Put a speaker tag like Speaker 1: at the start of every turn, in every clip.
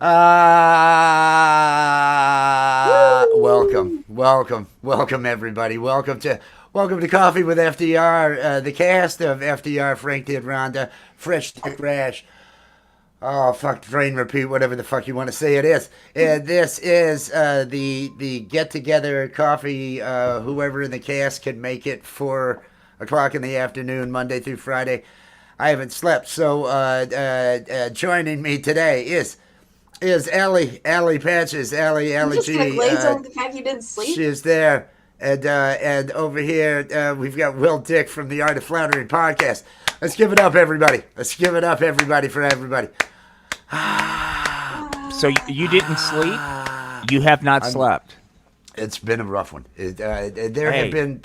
Speaker 1: Welcome, everybody. Welcome to Coffee with FDR, the cast of FDR, Frank Did Rhonda, Fresh Dick Rash. Oh fuck, train repeat, whatever the fuck you want to say it is. This is the get together coffee. Whoever in the cast can make it 4 o'clock in the afternoon, Monday through Friday. I haven't slept, so joining me today is Allie Patches, Allie
Speaker 2: You just gonna
Speaker 1: G.
Speaker 2: glaze over the fact you didn't sleep?
Speaker 1: She's there, and over here we've got Will Dick from the Art of Floundering podcast. Let's give it up, everybody. Let's give it up, everybody, for everybody.
Speaker 3: So you didn't sleep? You have not slept.
Speaker 1: It's been a rough one. There have been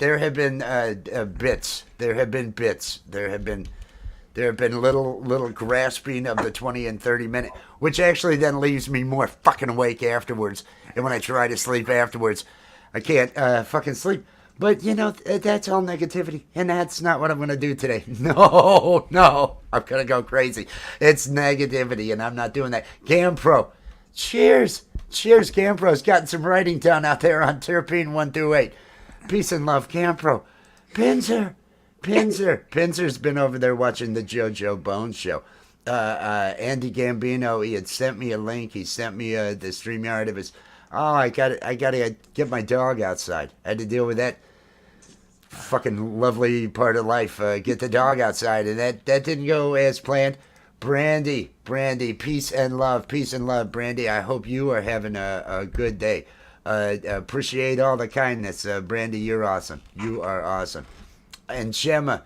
Speaker 1: bits. There have been little grasping of the 20 and 30 minute, which actually then leaves me more fucking awake afterwards. And when I try to sleep afterwards, I can't fucking sleep. But, that's all negativity. And that's not what I'm going to do today. No. I'm going to go crazy. It's negativity, and I'm not doing that. GamPro. Cheers, GamPro's gotten some writing done out there on Terpene 1 through 8. Peace and love, GamPro. Pinzer's been over there watching the JoJo Bones show. Andy Gambino, he had sent me a link. He sent me the StreamYard of his. Oh, I gotta get my dog outside. I had to deal with that fucking lovely part of life. Get the dog outside, and that didn't go as planned. Brandy, peace and love, Brandy. I hope you are having a good day. Appreciate all the kindness, Brandy. You're awesome. You are awesome. And Gemma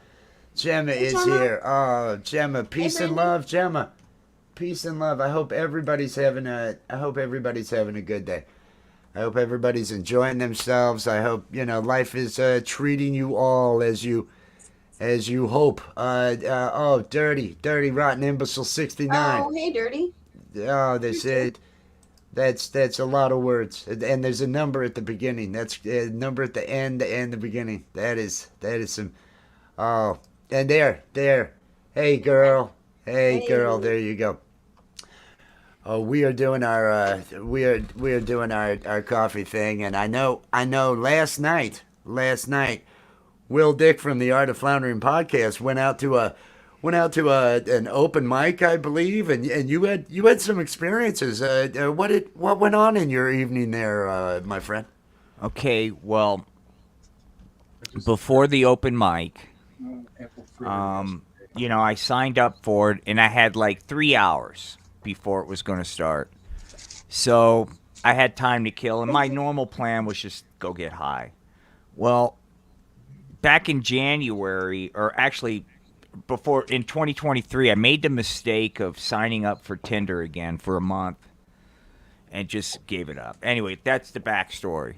Speaker 1: is here. Oh, Gemma, peace and love, Gemma. Peace and love. I hope everybody's having a good day. I hope everybody's enjoying themselves. I hope life is treating you all as you hope. Dirty Rotten Imbecile 69.
Speaker 2: Oh, hey, Dirty.
Speaker 1: Oh, they said that's a lot of words, and there's a number at the beginning. That's a number at the end and the beginning. That is some. Oh, and there. Hey, girl. Hey, girl. There you go. Oh, we are doing our coffee thing, and I know. Last night, Will Dick from the Art of Floundering podcast went out to an open mic, I believe, and you had some experiences. What went on in your evening there, my friend?
Speaker 3: Okay, well, before the open mic, I signed up for it, and I had like 3 hours before it was going to start. So I had time to kill, and my normal plan was just go get high. Well, back in January, or actually before in 2023, I made the mistake of signing up for Tinder again for a month and just gave it up. Anyway, that's the backstory.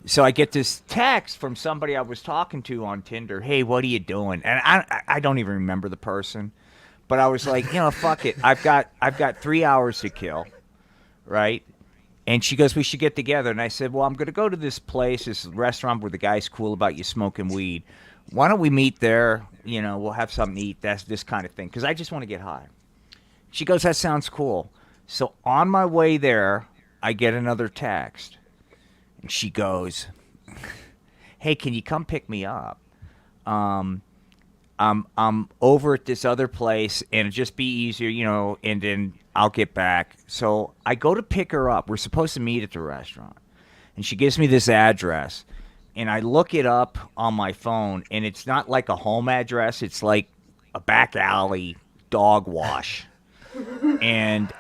Speaker 3: So I get this text from somebody I was talking to on Tinder. Hey, what are you doing? And I don't even remember the person, but I was like, fuck it. I've got 3 hours to kill, right? And she goes, we should get together. And I said, well, I'm going to go to this place, this restaurant where the guy's cool about you smoking weed. Why don't we meet there? We'll have something to eat. That's this kind of thing. Because I just want to get high. She goes, that sounds cool. So on my way there, I get another text. And she goes, hey, can you come pick me up? I'm over at this other place, and it'll just be easier, and then I'll get back. So I go to pick her up. We're supposed to meet at the restaurant. And she gives me this address. And I look it up on my phone, and it's not like a home address. It's like a back alley dog wash. And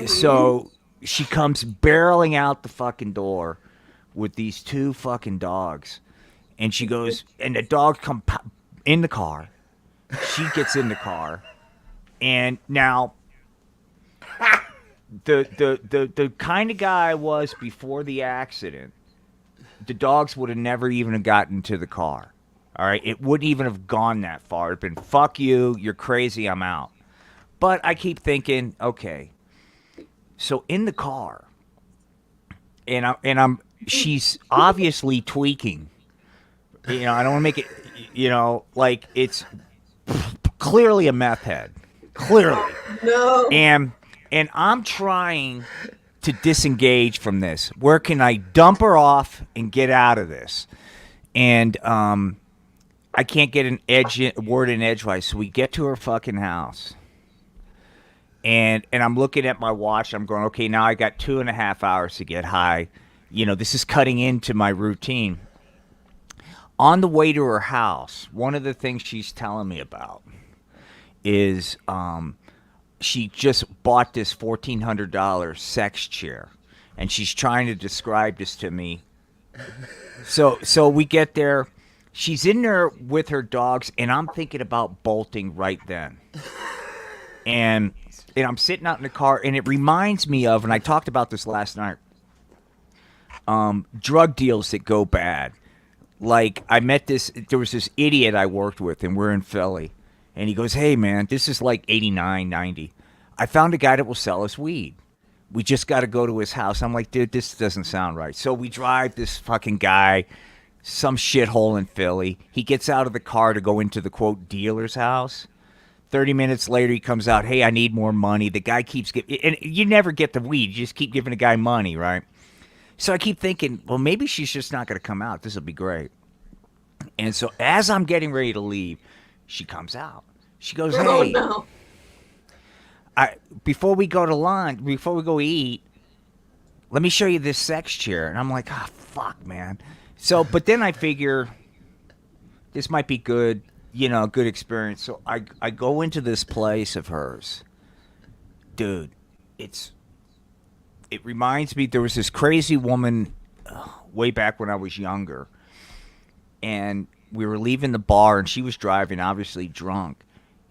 Speaker 3: so she comes barreling out the fucking door with these 2 fucking dogs. And she goes, and the dogs come in the car. She gets in the car. And now, the kind of guy I was before the accident, the dogs would have never even gotten to the car. All right? It wouldn't even have gone that far. It'd been, fuck you, you're crazy, I'm out. But I keep thinking, okay. So in the car, and she's obviously tweaking. I don't want to make it, like it's clearly a meth head. Clearly.
Speaker 2: No.
Speaker 3: And And I'm trying to disengage from this. Where can I dump her off and get out of this? And I can't get word in edgewise. So we get to her fucking house. And I'm looking at my watch. I'm going, okay, now I got 2.5 hours to get high. You know, this is cutting into my routine. On the way to her house, one of the things she's telling me about is she just bought this $1,400 sex chair, and she's trying to describe this to me. So we get there. She's in there with her dogs, and I'm thinking about bolting right then. And I'm sitting out in the car, and it reminds me of, and I talked about this last night, drug deals that go bad. Like, there was this idiot I worked with, and we're in Philly. And he goes, hey, man, this is like 89, 90. I found a guy that will sell us weed. We just got to go to his house. I'm like, dude, this doesn't sound right. So we drive this fucking guy, some shithole in Philly. He gets out of the car to go into the, quote, dealer's house. 30 minutes later, he comes out, hey, I need more money. The guy keeps giving, and you never get the weed. You just keep giving the guy money, right? So I keep thinking, well, maybe she's just not going to come out. This will be great. And so as I'm getting ready to leave, she comes out. She goes, hey,
Speaker 2: no.
Speaker 3: Before we go to lunch, before we go eat, let me show you this sex chair. And I'm like, oh, fuck, man. So, but then I figure this might be good. You know, good experience. So I go into this place of hers. Dude, it reminds me, there was this crazy woman way back when I was younger. And we were leaving the bar, and she was driving, obviously drunk.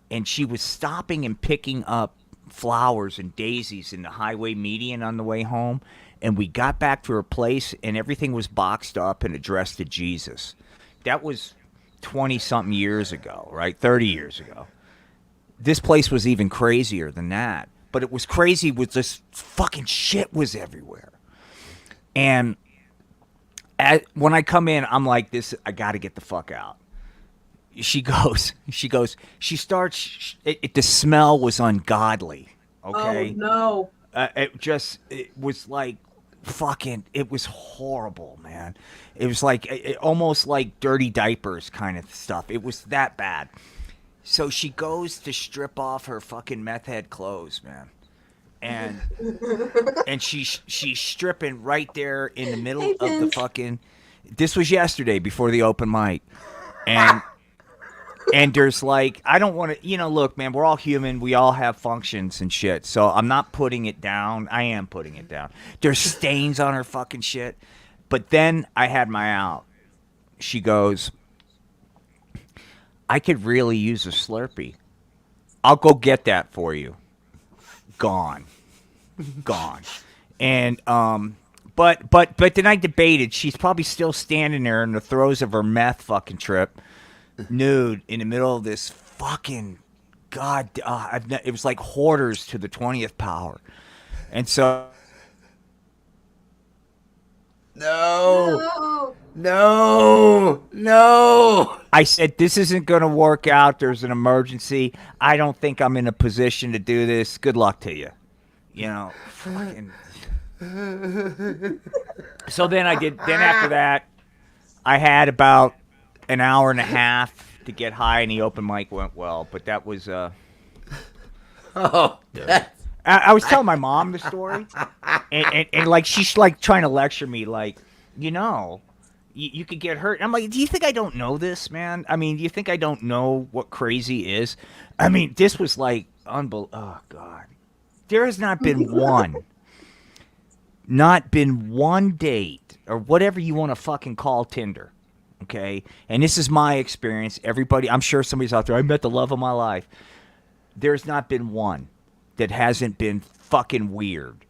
Speaker 3: And she was stopping and picking up flowers and daisies in the highway median on the way home. And we got back to her place, and everything was boxed up and addressed to Jesus. That was 20-something years ago, right? 30 years ago. This place was even crazier than that. But it was crazy with this fucking shit was everywhere. And when I come in, I'm like, I got to get the fuck out. The smell was ungodly, okay?
Speaker 2: Oh, no.
Speaker 3: It was like fucking, it was horrible, man. It was like almost like dirty diapers kind of stuff. It was that bad. So she goes to strip off her fucking meth head clothes, man. And she's stripping right there in the middle of the fucking. This was yesterday before the open mic, and there's like, I don't want to, look, man, we're all human. We all have functions and shit. So I'm not putting it down. I am putting it down. There's stains on her fucking shit. But then I had my out. She goes, I could really use a Slurpee. I'll go get that for you. Gone. And but then I debated. She's probably still standing there in the throes of her meth fucking trip, nude in the middle of this fucking it was like Hoarders to the 20th power, and so
Speaker 1: No.
Speaker 3: I said, this isn't going to work out. There's an emergency. I don't think I'm in a position to do this. Good luck to you. Fucking. So then after that, I had about an hour and a half to get high, and the open mic went well. But that was,
Speaker 1: Oh,
Speaker 3: I was telling my mom the story, and like, she's like trying to lecture me, like, you could get hurt. And I'm like, do you think I don't know this, man? I mean, do you think I don't know what crazy is? I mean, this was like unbelievable. Oh, God. There has not been one date or whatever you want to fucking call Tinder, okay? And this is my experience. Everybody, I'm sure somebody's out there, I met the love of my life. There's not been one that hasn't been fucking weird.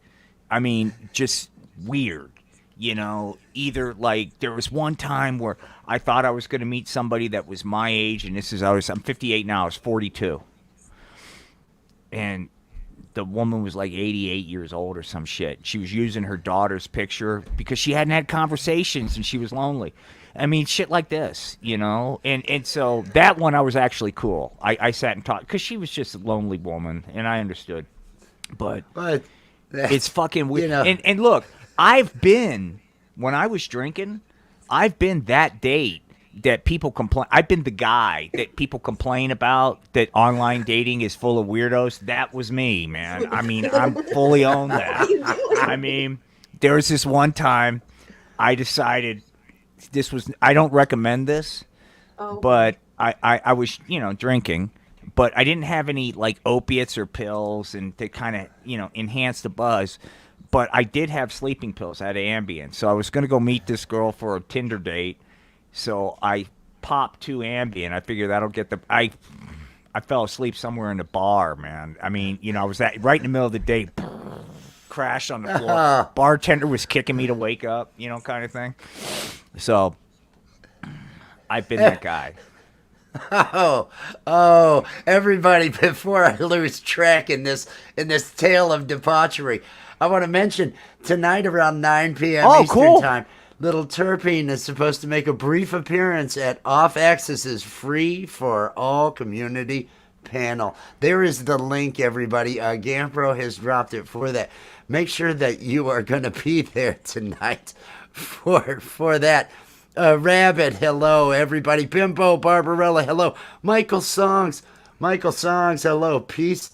Speaker 3: I mean, just weird. Either like there was one time where I thought I was going to meet somebody that was my age, and I'm 58 now, I was 42. And the woman was like 88 years old or some shit. She was using her daughter's picture because she hadn't had conversations and she was lonely. I mean, shit like this, And so that one I was actually cool. I sat and talked because she was just a lonely woman, and I understood. But
Speaker 1: But
Speaker 3: it's fucking weird.
Speaker 1: you know,
Speaker 3: And look, when I was drinking, I've been that date that people complain. I've been the guy that people complain about, that online dating is full of weirdos. That was me, man. I mean, I'm fully on
Speaker 2: What were
Speaker 3: that.
Speaker 2: you doing?
Speaker 3: I mean, there was this one time I decided I don't recommend this,
Speaker 2: Oh,
Speaker 3: but I was, drinking, but I didn't have any like opiates or pills and to kind of, enhance the buzz. But I did have sleeping pills. I had Ambien. So I was going to go meet this girl for a Tinder date. So I popped 2 Ambien. I figured that'll get I fell asleep somewhere in the bar, man. I mean, I was right in the middle of the day, crashed on the floor. Bartender was kicking me to wake up, kind of thing. So I've been that guy.
Speaker 1: oh, everybody! Before I lose track in this tale of debauchery, I want to mention tonight around 9 p.m.
Speaker 3: Oh,
Speaker 1: Eastern
Speaker 3: cool.
Speaker 1: time. Little Terpene is supposed to make a brief appearance at Off Access's free for all community panel. There is the link, everybody. Gambro has dropped it for that. Make sure that you are going to be there tonight for that. Rabbit, hello, everybody. Bimbo, Barbarella, hello. Michael Songs, hello. Peace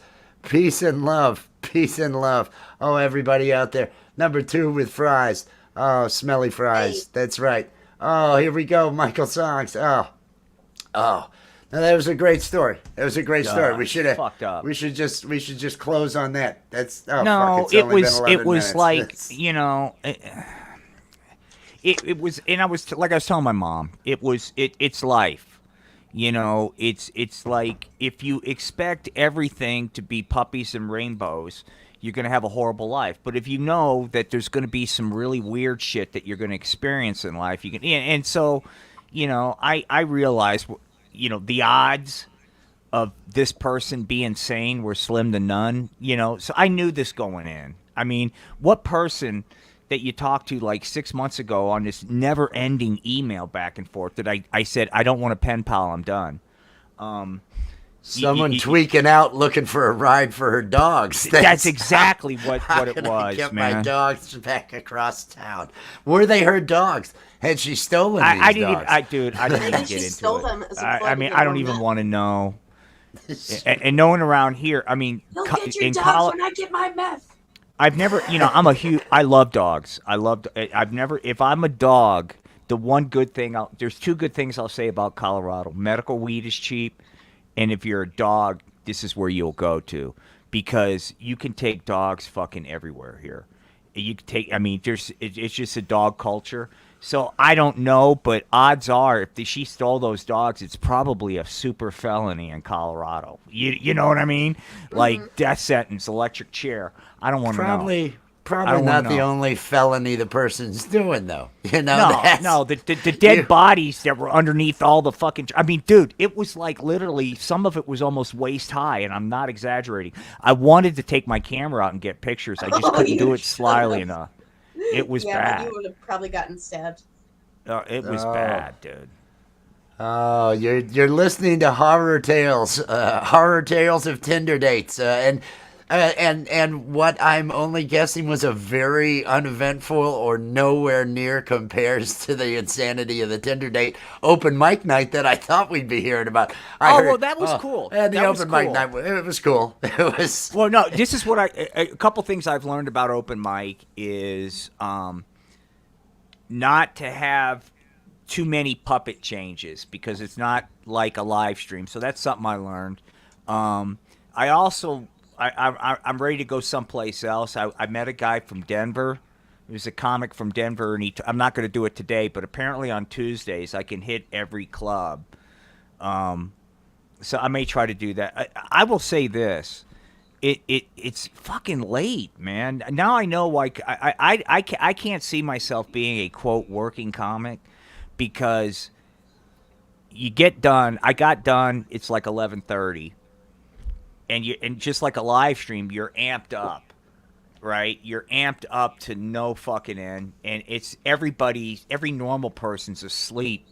Speaker 1: and love. Peace and love. Oh, everybody out there. Number 2 with fries. Oh, smelly fries.
Speaker 2: Hey.
Speaker 1: That's right. Oh, here we go. Michael Songs. Oh. Now that was a great story. We should have
Speaker 3: fucked up.
Speaker 1: We should just close on that. That's fuck,
Speaker 3: No,
Speaker 1: it's only been 11
Speaker 3: it was
Speaker 1: minutes.
Speaker 3: like,
Speaker 1: That's-
Speaker 3: it was, and I was telling my mom, it's life. It's like if you expect everything to be puppies and rainbows, you're going to have a horrible life. But if you know that there's going to be some really weird shit that you're going to experience in life, you can. And so, I realized, the odds of this person being sane were slim to none. So I knew this going in. I mean, what person that you talked to like 6 months ago on this never-ending email back and forth that I said, I don't want a pen pal, I'm done.
Speaker 1: Someone tweaking out looking for a ride for her dogs.
Speaker 3: That's exactly what
Speaker 1: How
Speaker 3: it
Speaker 1: can I
Speaker 3: was,
Speaker 1: get
Speaker 3: man.
Speaker 1: my dogs back across town. Were they her dogs? Had she stolen these
Speaker 3: I didn't
Speaker 1: dogs?
Speaker 3: even, I didn't even
Speaker 2: She
Speaker 3: get into
Speaker 2: stole
Speaker 3: it.
Speaker 2: them as a
Speaker 3: I
Speaker 2: plug
Speaker 3: mean,
Speaker 2: to
Speaker 3: I don't
Speaker 2: the
Speaker 3: even
Speaker 2: net.
Speaker 3: want to know. And no one around here. I mean,
Speaker 2: You'll get your
Speaker 3: in
Speaker 2: dogs
Speaker 3: college,
Speaker 2: when I get my meth.
Speaker 3: I've never, I love dogs. I've never, if I'm a dog, the one good thing, there's 2 good things I'll say about Colorado. Medical weed is cheap. And if you're a dog, this is where you'll go to, because you can take dogs fucking everywhere here. You can take, I mean, it's just a dog culture. So I don't know, but odds are, if she stole those dogs, it's probably a super felony in Colorado. You know what I mean? Like death sentence, electric chair. I don't want to know.
Speaker 1: Probably
Speaker 3: I don't
Speaker 1: not
Speaker 3: wanna
Speaker 1: the
Speaker 3: know.
Speaker 1: only felony the person's doing, though.
Speaker 3: No,
Speaker 1: that's-
Speaker 3: no, the dead bodies that were underneath all the fucking. I mean, dude, it was like literally some of it was almost waist high, and I'm not exaggerating. I wanted to take my camera out and get pictures. I just
Speaker 2: Oh,
Speaker 3: couldn't do
Speaker 2: you
Speaker 3: it slyly
Speaker 2: should've.
Speaker 3: enough. It was
Speaker 2: Yeah, but
Speaker 3: bad.
Speaker 2: you would have probably gotten stabbed.
Speaker 3: It was
Speaker 1: Oh.
Speaker 3: bad, dude.
Speaker 1: Oh, you're listening to horror tales of Tinder dates, and what I'm only guessing was a very uneventful or nowhere near compares to the insanity of the Tinder date open mic night that I thought we'd be hearing about.
Speaker 3: Well, that was cool.
Speaker 1: And the
Speaker 3: That was
Speaker 1: open mic
Speaker 3: cool.
Speaker 1: night, it was cool. It was.
Speaker 3: Well, no, this is what a couple things I've learned about open mic is not to have too many puppet changes, because it's not like a live stream. So that's something I learned. I also I'm ready to go someplace else. I met a guy from Denver. He was a comic from Denver, and I'm not going to do it today, but apparently on Tuesdays I can hit every club. So I may try to do that. I will say this. It's fucking late, man. Now I know why I can't see myself being a quote working comic, because you get done. I got done. It's like 11:30, and just like a live stream, you're amped up, right? You're amped up to no fucking end, and it's every normal person's asleep.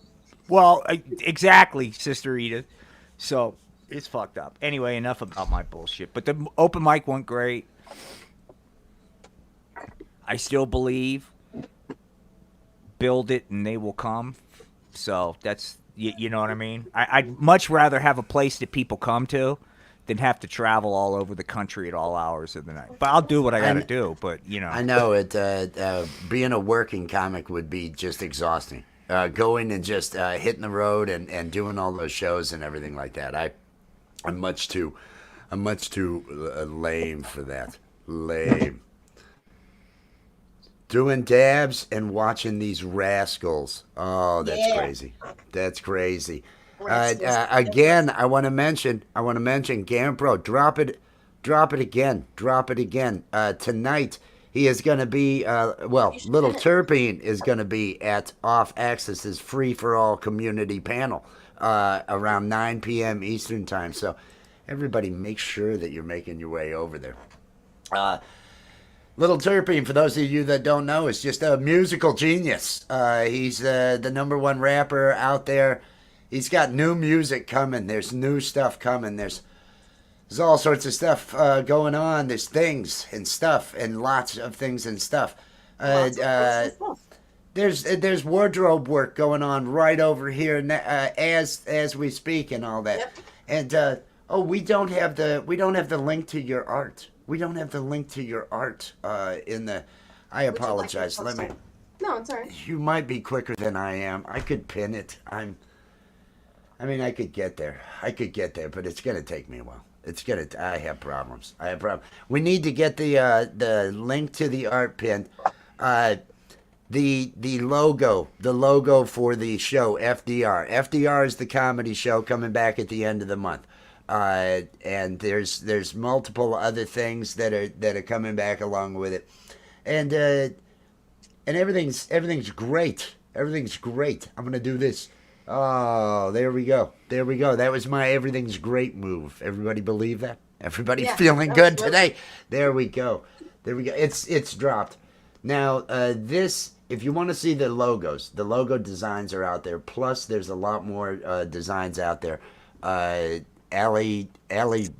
Speaker 3: Well, exactly, Sister Edith. So It's fucked up. Anyway, enough about my bullshit. But the open mic went great. I still believe. Build it and they will come. So that's you know what I mean. I'd much rather have a place that people come to than have to travel all over the country at all hours of the night. But I'll do what I got to do. But you know,
Speaker 1: I know it. Being a working comic would be just exhausting. Going and just hitting the road and doing all those shows and everything like that. I'm much too lame for that. Lame. Doing dabs and watching these rascals. Oh, that's
Speaker 2: Yeah.
Speaker 1: crazy. That's crazy.
Speaker 2: Rascals.
Speaker 1: Again, I want to mention Gampro. Drop it again. Tonight he is going to be. Little Terpene is going to be at Off Access's Free for All community panel around 9 p.m. Eastern time. So, everybody, make sure that you're making your way over there. Little Terpene, for those of you that don't know, is just a musical genius. He's the number one rapper out there. He's got new music coming. There's new stuff coming. There's all sorts of stuff going on. There's things and stuff and lots of things and stuff. There's wardrobe work going on right over here as we speak and all that.
Speaker 2: Yep.
Speaker 1: And we don't have the link to your art. We don't have the link to your art in the. I apologize.
Speaker 2: Would you like me to post it? No, it's alright.
Speaker 1: You might be quicker than I am. I could pin it. I could get there. But it's gonna take me a while. I have problems. We need to get the link to the art pin. The logo for the show, FDR. FDR is the comedy show coming back at the end of the month. And there's multiple other things that are coming back along with it, and everything's great. Everything's great. I'm gonna do this. Oh, there we go. That was my everything's great move. Everybody believe that? Everybody feeling good today? There we go. It's dropped. Now this. If you want to see the logos, the logo designs are out there. Plus, there's a lot more designs out there. Allie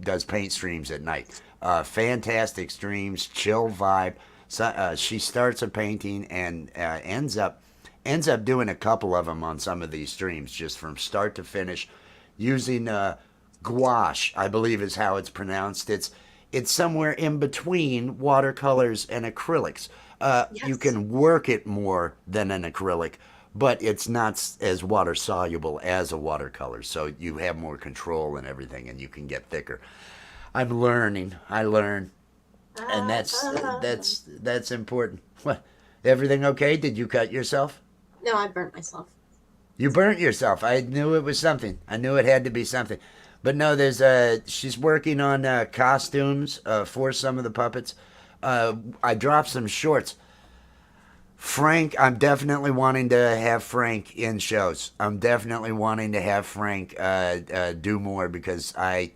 Speaker 1: does paint streams at night. Fantastic streams, chill vibe. So, she starts a painting and ends up doing a couple of them on some of these streams, just from start to finish, using gouache, I believe is how it's pronounced. It's somewhere in between watercolors and acrylics.
Speaker 2: Yes.
Speaker 1: You can work it more than an acrylic, but it's not as water soluble as a watercolor, so you have more control and everything, and you can get thicker. I'm learning. I learn, and that's important. What? Everything okay? Did you cut yourself?
Speaker 2: No, I burnt myself.
Speaker 1: You burnt yourself. I knew it was something. I knew it had to be something. But no, she's working on costumes for some of the puppets. I dropped some shorts. Frank, I'm definitely wanting to have Frank in shows. I'm definitely wanting to have Frank do more, because I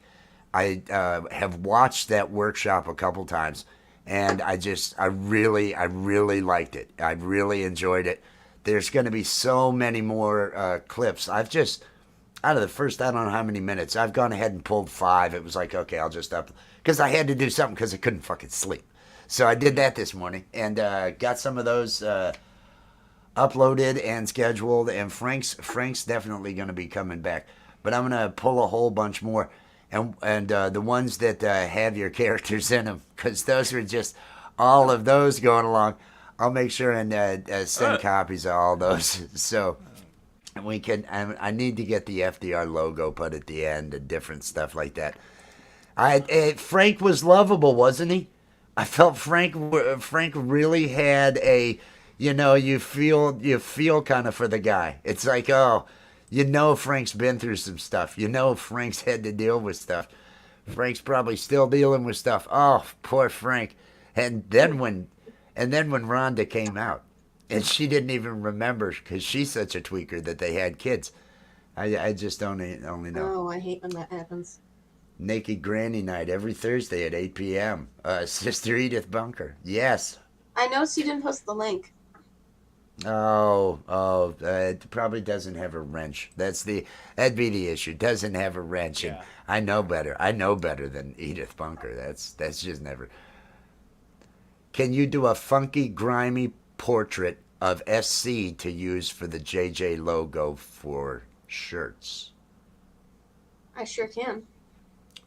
Speaker 1: have watched that workshop a couple times, and I really liked it. I really enjoyed it. There's going to be so many more clips. I've just, out of the first, I don't know how many minutes, I've gone ahead and pulled 5. It was like, okay, I'll just up, because I had to do something because I couldn't fucking sleep. So I did that this morning and got some of those uploaded and scheduled. And Frank's definitely going to be coming back, but I'm going to pull a whole bunch more, and the ones that have your characters in them, because those are just all of those going along. I'll make sure and send copies of all those. So we can. I need to get the FDR logo put at the end and different stuff like that. Frank was lovable, wasn't he? I felt Frank really had a, you feel kind of for the guy. It's like, oh, Frank's been through some stuff. Frank's had to deal with stuff. Frank's probably still dealing with stuff. Oh, poor Frank. And then when Rhonda came out, and she didn't even remember, because she's such a tweaker, that they had kids. I just only know.
Speaker 2: Oh, I hate when that happens.
Speaker 1: Naked Granny Night every Thursday at 8 p.m. Sister Edith Bunker. Yes.
Speaker 2: I noticed you didn't post the link.
Speaker 1: It probably doesn't have a wrench. That'd be the issue. Doesn't have a wrench, and
Speaker 3: Yeah.
Speaker 1: I know better. I know better than Edith Bunker. That's just never. Can you do a funky, grimy portrait of SC to use for the JJ logo for shirts?
Speaker 2: I sure can.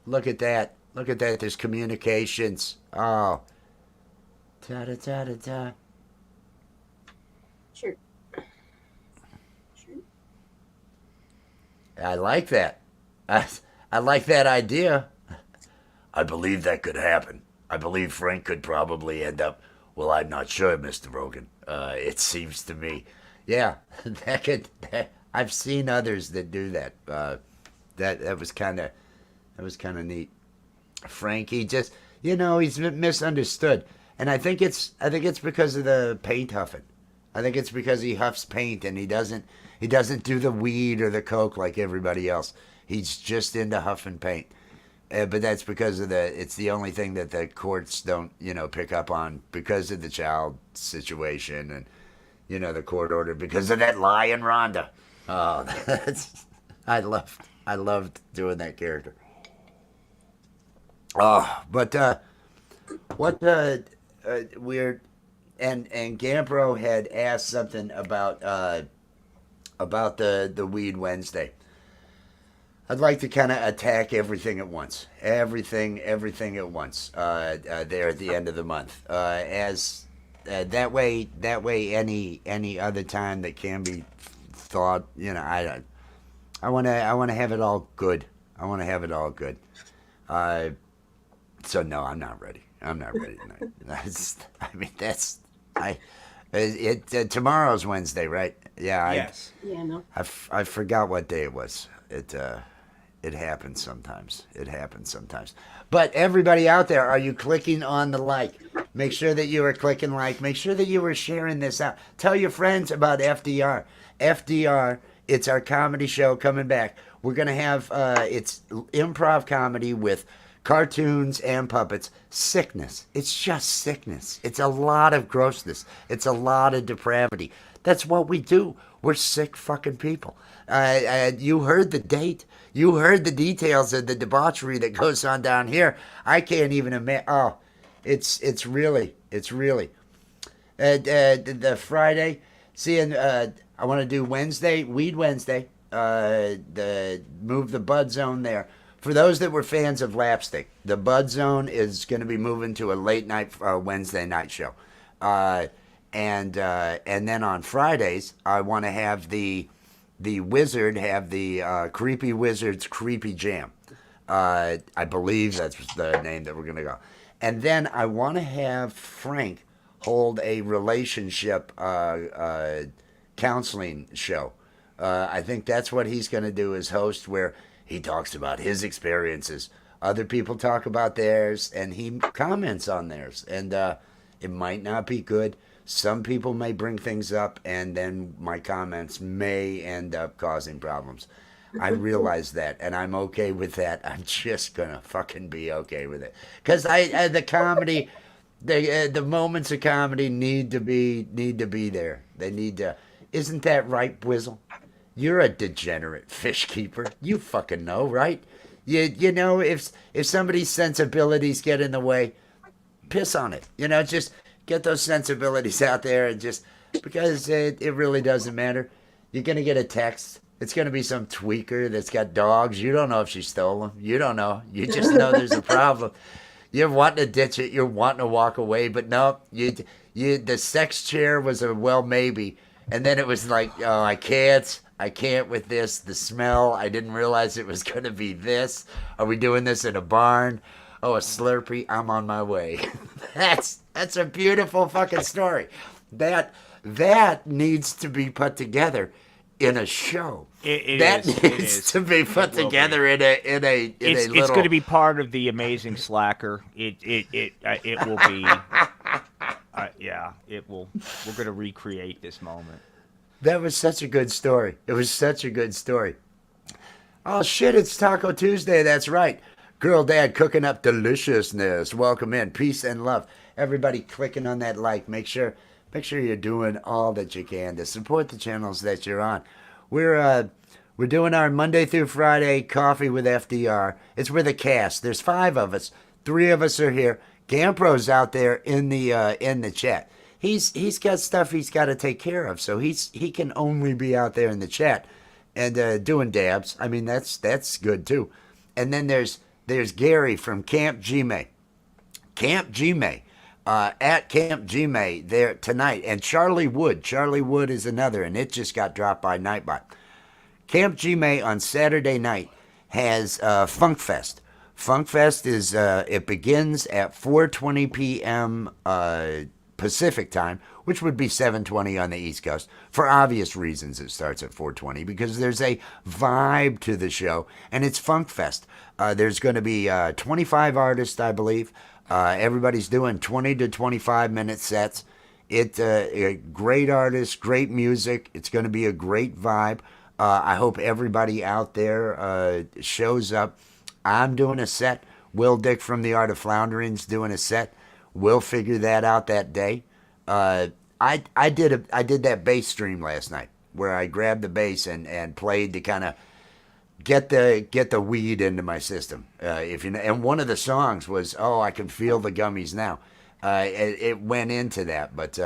Speaker 1: Look at that. Look at that. There's communications. Oh. Da da da da da.
Speaker 2: Sure. Sure.
Speaker 1: I like that. I like that idea. I believe that could happen. I believe Frank could probably end up. Well, I'm not sure, Mr. Rogan. It seems to me, yeah, that could. I've seen others that do that. That was kind of neat. Frankie just, he's misunderstood, and I think it's because of the paint huffing. I think it's because he huffs paint and he doesn't do the weed or the coke like everybody else. He's just into huffing paint. But that's because it's the only thing that the courts don't, pick up on because of the child situation and, the court order because of that lie in Rhonda. Oh, I loved doing that character. Oh, but what weird, and Gambro had asked something about the Weed Wednesday. I'd like to kind of attack everything at once, everything at once. There at the end of the month, as that way, any other time that can be thought, I want to have it all good. I want to have it all good. So no, I'm not ready. I'm not ready tonight. Tomorrow's Wednesday, right? Yeah.
Speaker 3: Yes.
Speaker 2: Yeah, no.
Speaker 1: I forgot what day it was. It happens sometimes. It happens sometimes. But everybody out there, are you clicking on the like? Make sure that you are clicking like. Make sure that you are sharing this out. Tell your friends about FDR. FDR, it's our comedy show coming back. We're going to have, it's improv comedy with cartoons and puppets. Sickness. It's just sickness. It's a lot of grossness. It's a lot of depravity. That's what we do. We're sick fucking people. You heard the date. You heard the details of the debauchery that goes on down here. I can't even imagine. Oh, it's really. The Friday, seeing. I want to do Wednesday, Weed Wednesday. Move the Bud Zone there. For those that were fans of Lapstick, the Bud Zone is going to be moving to a late night Wednesday night show. And then on Fridays, I want to have the Wizard have the Creepy Wizard's Creepy Jam. I believe that's the name that we're going to go. And then I want to have Frank hold a relationship counseling show. I think that's what he's going to do as host, where he talks about his experiences. Other people talk about theirs, and he comments on theirs. And it might not be good. Some people may bring things up, and then my comments may end up causing problems. I realize that, and I'm okay with that. I'm just gonna fucking be okay with it, because the comedy, the moments of comedy need to be there. They need to. Isn't that right, Bwizzle? You're a degenerate fish keeper. You fucking know, right? You know if somebody's sensibilities get in the way, piss on it. Just get those sensibilities out there, and just because it really doesn't matter. You're gonna get a text. It's gonna be some tweaker that's got dogs. You don't know if she stole them. You don't know. You just know there's a problem. You're wanting to ditch it. You're wanting to walk away, but no. The sex chair was a maybe, and then it was like, oh, I can't with this. The smell. I didn't realize it was gonna be this. Are we doing this in a barn? Oh, a Slurpee. I'm on my way. That's a beautiful fucking story. That needs to be put together in a show.
Speaker 3: It
Speaker 1: needs to be put together in a
Speaker 3: It's
Speaker 1: little.
Speaker 3: going to be part of the Amazing Slacker. It will be. Yeah, it will. We're going to recreate this moment.
Speaker 1: That was such a good story. It was such a good story. Oh shit! It's Taco Tuesday. That's right. Girl, Dad cooking up deliciousness. Welcome in. Peace and love. Everybody clicking on that like. Make sure Make sure you're doing all that you can to support the channels that you're on. We're doing our Monday through Friday coffee with FDR. It's with a cast. There's 5 of us. 3 of us are here. Gampro's out there in the chat. He's got stuff he's got to take care of, so he can only be out there in the chat and doing dabs. I mean, that's good too. And then there's Gary from Camp Gme. Camp Gme. At Camp Gme there tonight. And Charlie Wood. Charlie Wood is another, and it just got dropped by Nightbot. Camp Gme on Saturday night has Funk Fest. Funk Fest is it begins at 4:20 p.m. Pacific time, which would be 7:20 on the East Coast. For obvious reasons, it starts at 4:20 because there's a vibe to the show, and it's Funk Fest. There's going to be 25 artists, I believe. Everybody's doing 20 to 25 minute sets. It's great artists, great music. It's going to be a great vibe. I hope everybody out there shows up. I'm doing a set. Will Dick from the Art of Floundering's doing a set. We'll figure that out that day. I did that bass stream last night where I grabbed the bass and played to kind of get the weed into my system. And one of the songs was I Can Feel the Gummies Now. It went into that, but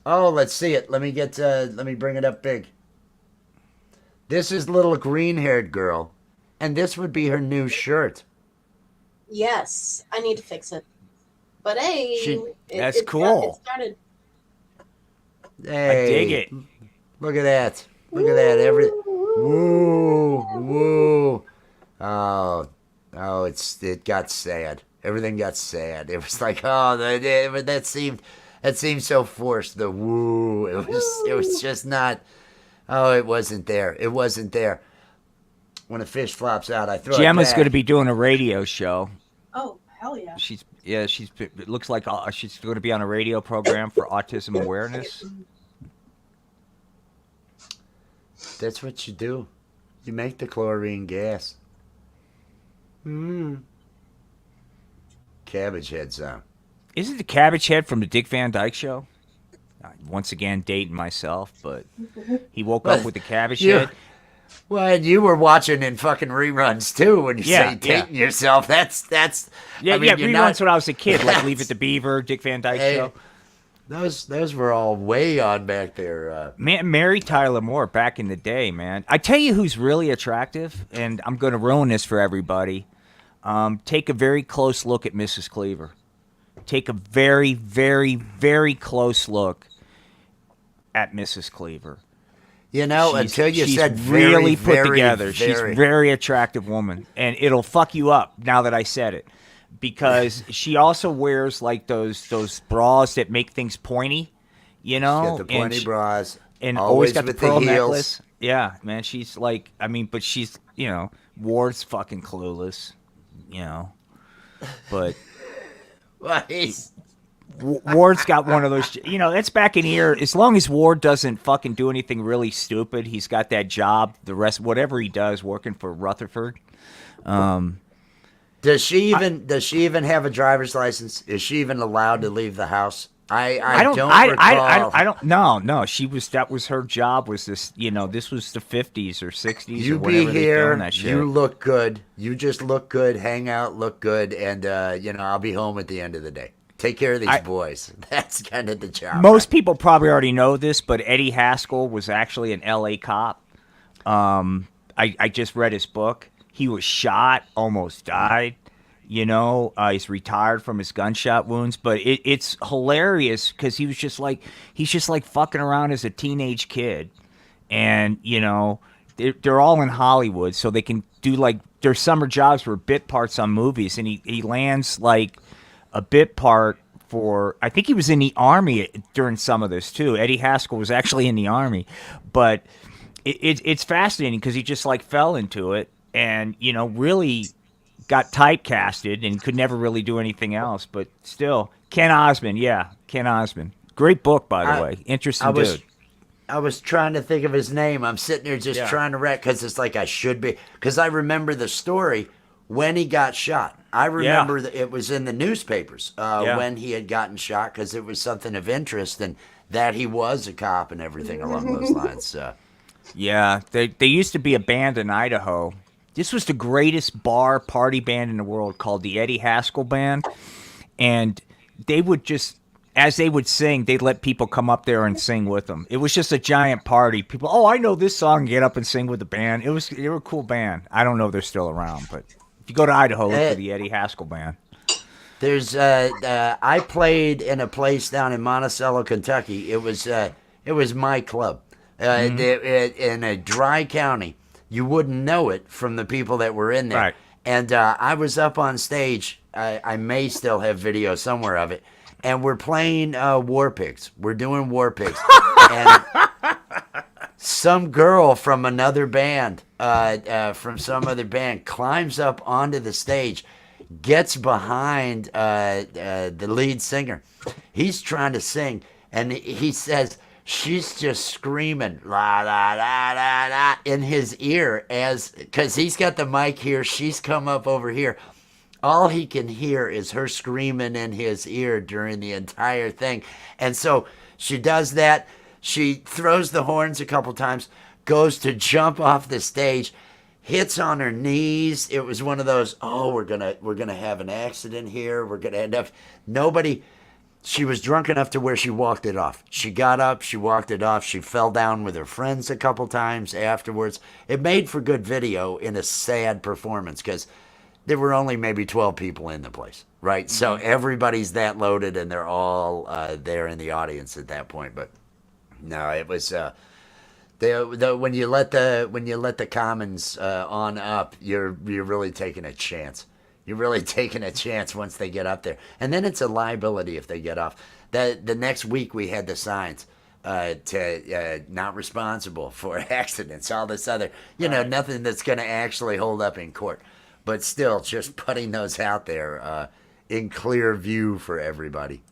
Speaker 1: let's see it. Let me bring it up big. This is little green-haired girl, and this would be her new shirt.
Speaker 2: Yes, I need to fix it. But hey,
Speaker 3: that's cool.
Speaker 2: It started.
Speaker 1: Hey,
Speaker 3: I dig it.
Speaker 1: Look at that. Look at that. Woo. It got sad. Everything got sad. It was like, that seemed so forced. The woo. It was just not. It wasn't there. It wasn't there. When a fish flops out, I throw it back.
Speaker 3: Gemma's going to be doing a radio show.
Speaker 2: Oh, hell yeah.
Speaker 3: It looks like she's going to be on a radio program for autism awareness.
Speaker 1: That's what you do. You make the chlorine gas. Cabbage Head sound.
Speaker 3: Isn't the Cabbage Head from the Dick Van Dyke Show? Once again, dating myself, but he woke up with the Cabbage Head.
Speaker 1: Well, and you were watching in fucking reruns too when you say dating yourself. That's
Speaker 3: reruns when I was a kid, like Leave It to Beaver, Dick Van Dyke Show.
Speaker 1: Those were all way on back there.
Speaker 3: Mary Tyler Moore back in the day, man. I tell you who's really attractive, and I'm going to ruin this for everybody. Take a very close look at Mrs. Cleaver. Take a very, very, very close look at Mrs. Cleaver.
Speaker 1: You know, until you said
Speaker 3: really
Speaker 1: very,
Speaker 3: put together.
Speaker 1: very,
Speaker 3: She's a very attractive woman, and it'll fuck you up now that I said it, because she also wears like those bras that make things pointy, you know.
Speaker 1: She's got the pointy bras,
Speaker 3: and always got the pearl
Speaker 1: heels.
Speaker 3: necklace. Yeah, man, she's like, but she's, Ward's fucking clueless, but. Ward's got one of those, that's back in here. As long as Ward doesn't fucking do anything really stupid, he's got that job. The rest, whatever he does, working for Rutherford.
Speaker 1: Does she even have a driver's license? Is she even allowed to leave the house? I don't recall.
Speaker 3: I don't. No. That was her job. Was this? This was the 50s or 60s.
Speaker 1: You
Speaker 3: or whatever
Speaker 1: be
Speaker 3: they
Speaker 1: here.
Speaker 3: filmed that shit.
Speaker 1: You look good. You just look good. Hang out, look good, and I'll be home at the end of the day. Take care of these boys. That's kind of the job.
Speaker 3: Most people probably already know this, but Eddie Haskell was actually an L.A. cop. I just read his book. He was shot, almost died. He's retired from his gunshot wounds, but it's hilarious because he's just like fucking around as a teenage kid, and they're all in Hollywood, so they can do like their summer jobs for bit parts on movies, and he lands like a bit part for, I think he was in the Army during some of this too. Eddie Haskell was actually in the Army, but it's fascinating because he just like fell into it and really got typecasted and could never really do anything else. But still, Ken Osmond, great book by the way, interesting dude.
Speaker 1: I was trying to think of his name. I'm sitting there just trying to wreck because it's like I should be, because I remember the story when he got shot. I remember that it was in the newspapers when he had gotten shot because it was something of interest, and that he was a cop and everything along those lines.
Speaker 3: Yeah, they used to be a band in Idaho. This was the greatest bar party band in the world called the Eddie Haskell Band. And they would just, as they would sing, they'd let people come up there and sing with them. It was just a giant party. People, oh, I know this song, get up and sing with the band. They were a cool band. I don't know if they're still around, but if you go to Idaho, look for the Eddie Haskell Band.
Speaker 1: There's I played in a place down in Monticello, Kentucky. It was my club. In a dry county. You wouldn't know it from the people that were in there.
Speaker 3: Right.
Speaker 1: And I was up on stage. I may still have video somewhere of it. And we're playing War Pigs. We're doing War Pigs. And some girl from another band, climbs up onto the stage, gets behind the lead singer. He's trying to sing, and he says, she's just screaming la la la la la in his ear because he's got the mic here. She's come up over here. All he can hear is her screaming in his ear during the entire thing. And so she does that. She throws the horns a couple times, goes to jump off the stage, hits on her knees. It was one of those, oh, we're gonna have an accident here. We're gonna end up. Nobody. She was drunk enough to where she walked it off. She got up, she walked it off. She fell down with her friends a couple times afterwards. It made for good video in a sad performance because there were only maybe 12 people in the place, right? So everybody's that loaded, and they're all there in the audience at that point. But no, it was when you let the commons on up, you're really taking a chance. You're really taking a chance once they get up there. And then it's a liability if they get off. The next week we had the signs to not responsible for accidents, all this other, nothing that's going to actually hold up in court. But still, just putting those out there in clear view for everybody.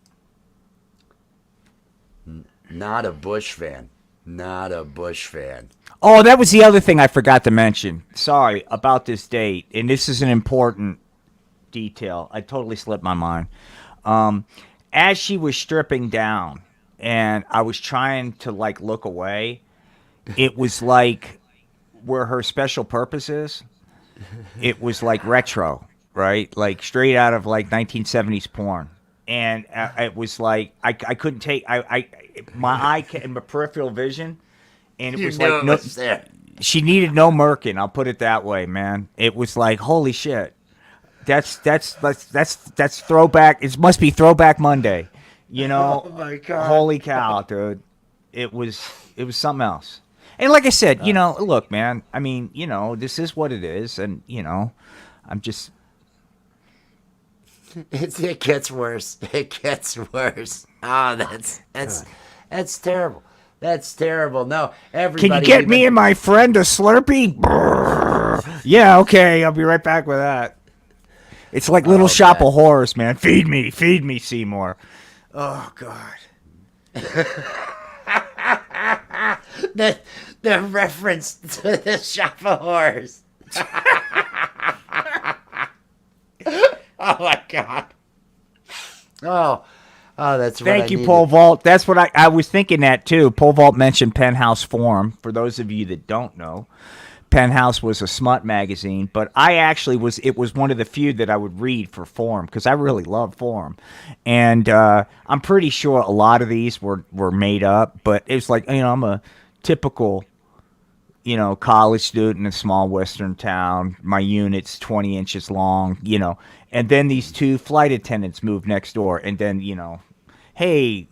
Speaker 1: Not a Bush fan. Not a Bush fan.
Speaker 3: Oh, that was the other thing I forgot to mention. Sorry about this date. And this is an important detail. I totally slipped my mind. As she was stripping down and I was trying to look away, it was like where her special purpose is. It was like retro, right? Like straight out of 1970s porn. And it was like I couldn't take my eye and my peripheral vision, and it was like no, she needed no merkin. I'll put it that way, man. It was like holy shit. That's throwback. It must be Throwback Monday,
Speaker 1: Oh my God!
Speaker 3: Holy cow, dude! It was something else. And like I said, look, man. I mean, this is what it is, and I'm just.
Speaker 1: It gets worse. It gets worse. Oh, that's terrible. That's terrible. No, everybody.
Speaker 3: Can you get me and my friend a Slurpee? Brrr. Yeah, okay. I'll be right back with that. It's like Little Shop of Horrors, man. Feed me, Seymour. Oh God.
Speaker 1: the reference to the Shop of Horrors. Oh my God. Oh, that's what
Speaker 3: Thank
Speaker 1: I
Speaker 3: you,
Speaker 1: needed.
Speaker 3: Pole Vault. That's what I was thinking that too. Pole Vault mentioned Penthouse Forum. For those of you that don't know, Penthouse was a smut magazine, but it was one of the few that I would read for Forum because I really love Forum. And I'm pretty sure a lot of these were made up, but it's like, I'm a typical, college student in a small western town. My unit's 20 inches long, and then these two flight attendants moved next door, and then, hey,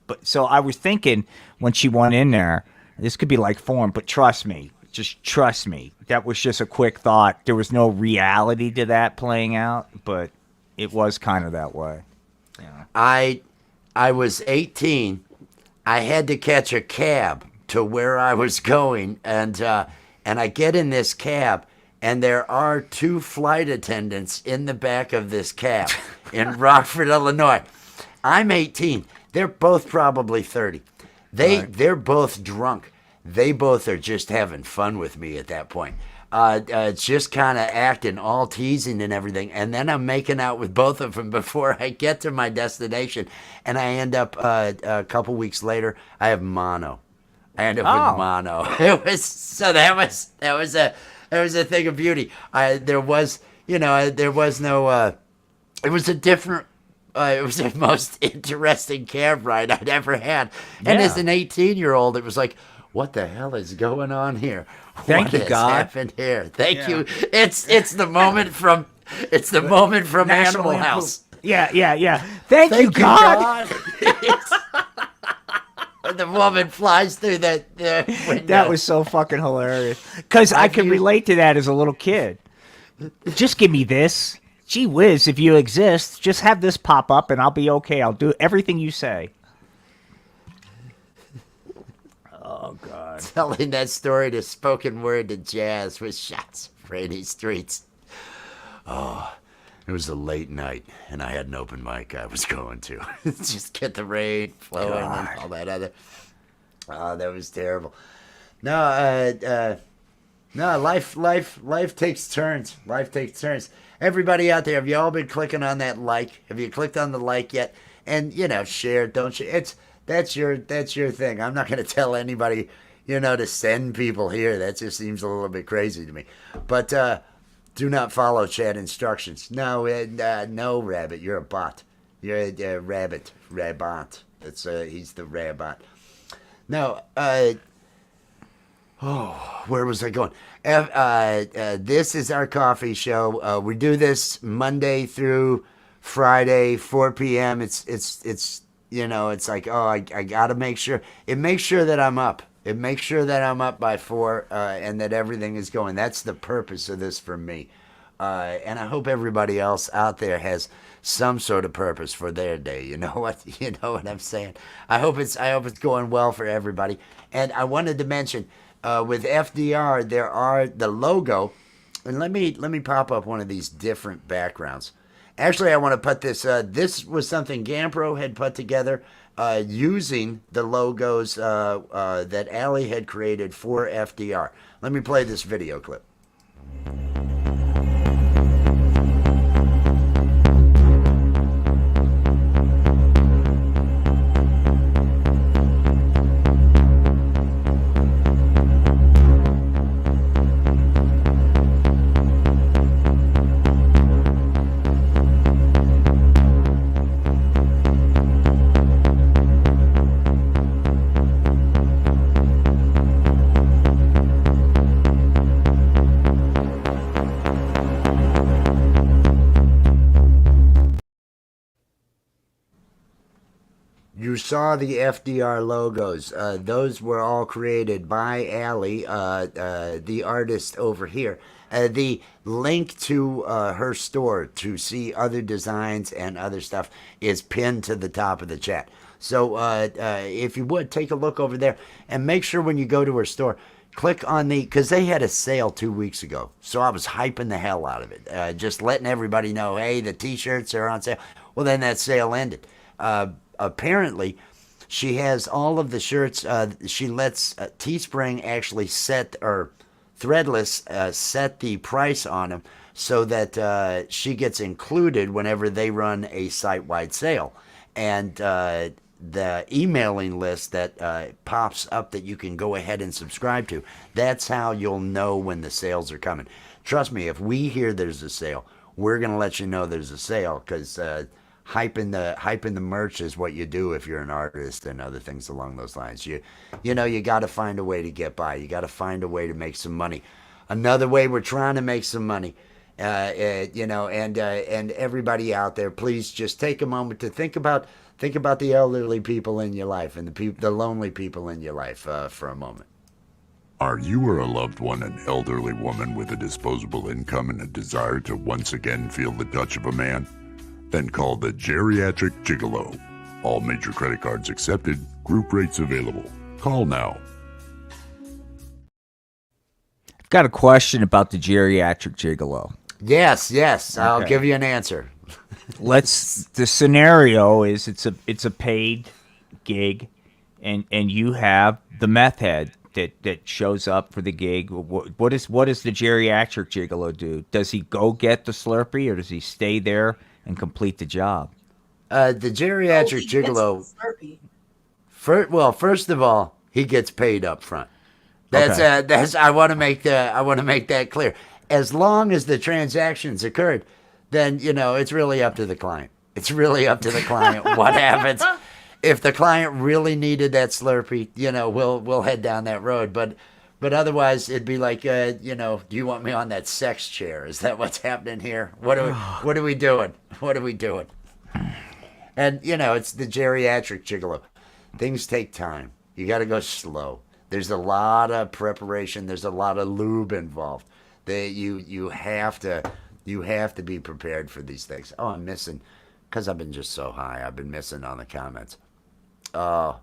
Speaker 3: but so I was thinking when she went in there, this could be like Forum, but trust me. Just trust me. That was just a quick thought. There was no reality to that playing out, but it was kind of that way.
Speaker 1: I was 18. I had to catch a cab to where I was going, and I get in this cab, and there are two flight attendants in the back of this cab in Rockford, Illinois. I'm 18. They're both probably 30. They're both drunk. They both are just having fun with me at that point. just kind of acting all teasing and everything. And then I'm making out with both of them before I get to my destination. And I end up a couple weeks later, I have mono. I end up with
Speaker 3: Oh.
Speaker 1: mono. That was a thing of beauty. There was no. It was a different. It was the most interesting cab ride I'd ever had. And
Speaker 3: Yeah.
Speaker 1: as an 18-year-old, it was like, what the hell is going on here?
Speaker 3: Thank
Speaker 1: What
Speaker 3: you,
Speaker 1: has
Speaker 3: God.
Speaker 1: happened here? Thank
Speaker 3: Yeah.
Speaker 1: you. It's the moment from
Speaker 3: National
Speaker 1: Animal
Speaker 3: Lampoon.
Speaker 1: House.
Speaker 3: Yeah. Thank you, God.
Speaker 1: And the woman flies through the window.
Speaker 3: That was so fucking hilarious. Because I can relate to that as a little kid. Just give me this. Gee whiz, if you exist, just have this pop up and I'll be okay. I'll do everything you say. Oh, God.
Speaker 1: telling that story to spoken word to jazz with shots of rainy streets. Oh, it was a late night, and I had an open mic I was going to. Just get the rain flowing
Speaker 3: God.
Speaker 1: and all that other. Oh, that was terrible. No, life takes turns. Life takes turns. Everybody out there, have you all been clicking on that like? Have you clicked on the like yet? And share. Don't share. That's your thing. I'm not going to tell anybody, to send people here. That just seems a little bit crazy to me. But do not follow chat instructions. No, no, Rabbit. You're a bot. You're a rabbit. Rabbot. He's the rabbot. No. Where was I going? This is our coffee show. We do this Monday through Friday, 4 p.m. It's like, I gotta make sure. It makes sure that I'm up. It makes sure that I'm up by 4 and that everything is going. That's the purpose of this for me. And I hope everybody else out there has some sort of purpose for their day. You know what? You know what I'm saying? I hope it's going well for everybody. And I wanted to mention, with FDR, there are the logo, and let me pop up one of these different backgrounds. Actually, I want to put this. This was something Gampro had put together using the logos that Allie had created for FDR. Let me play this video clip. You saw the FDR logos. Those were all created by Allie, the artist over here. The link to her store to see other designs and other stuff is pinned to the top of the chat. So if you would, take a look over there and make sure when you go to her store, click on because they had a sale 2 weeks ago. So I was hyping the hell out of it. Just letting everybody know, hey, the t-shirts are on sale. Well, then that sale ended. Apparently, she has all of the shirts. She lets Teespring actually set, or Threadless set the price on them so that she gets included whenever they run a site-wide sale. And the emailing list that pops up that you can go ahead and subscribe to, that's how you'll know when the sales are coming. Trust me, if we hear there's a sale, we're going to let you know there's a sale, because hyping the merch is what you do if you're an artist and other things along those lines. You got to find a way to get by. You got to find a way to make some money. Another way we're trying to make some money, and everybody out there, please just take a moment to think about the elderly people in your life and the lonely people in your life for a moment.
Speaker 4: Are you or a loved one an elderly woman with a disposable income and a desire to once again feel the touch of a man? Then call the Geriatric Gigolo. All major credit cards accepted, group rates available. Call now.
Speaker 3: I've got a question about the Geriatric Gigolo.
Speaker 1: Yes, I'll
Speaker 3: Okay.
Speaker 1: give you an answer.
Speaker 3: The scenario is it's a paid gig, and you have the meth head that shows up for the gig? What does the geriatric gigolo do? Does he go get the Slurpee, or does he stay there and complete the job?
Speaker 1: The
Speaker 2: Oh,
Speaker 1: geriatric
Speaker 2: he gets
Speaker 1: gigolo.
Speaker 2: the Slurpee.
Speaker 1: First of all, he gets paid up front.
Speaker 3: Okay.
Speaker 1: That's I want to make that clear. As long as the transactions occurred, then it's really up to the client. It's really up to the client what happens. If the client really needed that Slurpee, we'll head down that road. But otherwise, it'd be like, do you want me on that sex chair? Is that what's happening here? What are we doing? What are we doing? And it's the geriatric gigolo. Things take time. You got to go slow. There's a lot of preparation. There's a lot of lube involved. You have to be prepared for these things. Oh, I'm missing, because I've been just so high. I've been missing on the comments. Oh,